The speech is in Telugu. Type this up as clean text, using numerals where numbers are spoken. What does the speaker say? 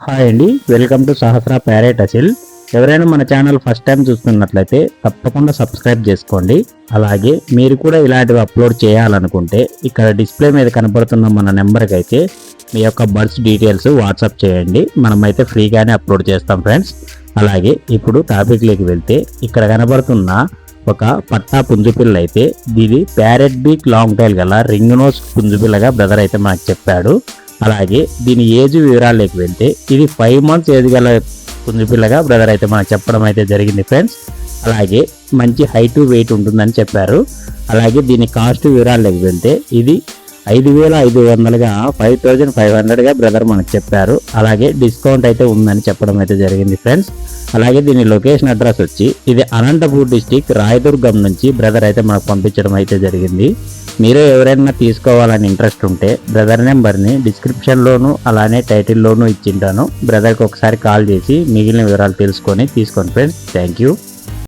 హాయ్ అండి, welcome to Sahasra parrot Aseel. ఎవరైనా మన ఛానల్ ఫస్ట్ టైం చూస్తున్నట్లయితే తప్పకుండా సబ్స్క్రైబ్ చేసుకోండి. అలాగే మీరు కూడా ఇలాంటివి అప్లోడ్ చేయాలనుకుంటే ఇక్కడ డిస్ప్లే మీద కనబడుతున్న మన నెంబర్కి అయితే మీ యొక్క బర్డ్స్ డీటెయిల్స్ వాట్సాప్ చేయండి. మనమైతే ఫ్రీగానే అప్లోడ్ చేస్తాం ఫ్రెండ్స్. అలాగే ఇప్పుడు టాపిక్లోకి వెళ్తే ఇక్కడ కనబడుతున్న ఒక పట్టా పుంజుపిల్ల అయితే ఇది ప్యారెట్ బీక్ లాంగ్ టైల్ గల రింగ్ నోస్ పుంజుపిల్లగా బ్రదర్ అయితే మనకు చెప్పాడు. అలాగే దీని ఏజ్ వివరాల్లోకి వెళ్తే ఇది 5 months ఏజ్ గల పుంజుపిల్లగా బ్రదర్ అయితే మనకు చెప్పడం అయితే జరిగింది ఫ్రెండ్స్. అలాగే మంచి హైట్ వెయిట్ ఉంటుందని చెప్పారు. అలాగే దీని కాస్ట్ వివరాల్లోకి వెళ్తే ఇది 5,500గా 5,500గా బ్రదర్ మనకు చెప్పారు. అలాగే డిస్కౌంట్ అయితే ఉందని చెప్పడం అయితే జరిగింది ఫ్రెండ్స్. అలాగే దీని లొకేషన్ అడ్రస్ వచ్చి ఇది అనంతపూర్ డిస్టిక్ రాయదుర్గం నుంచి బ్రదర్ అయితే మనకు పంపించడం అయితే జరిగింది. మీరు ఎవరైనా తీసుకోవాలని ఇంట్రెస్ట్ ఉంటే బ్రదర్ నెంబర్ని డిస్క్రిప్షన్లోను అలానే టైటిల్లోనూ ఇచ్చింటాను. బ్రదర్కి ఒకసారి కాల్ చేసి మిగిలిన వివరాలు తెలుసుకొని తీసుకోండి ఫ్రెండ్స్. Thank you.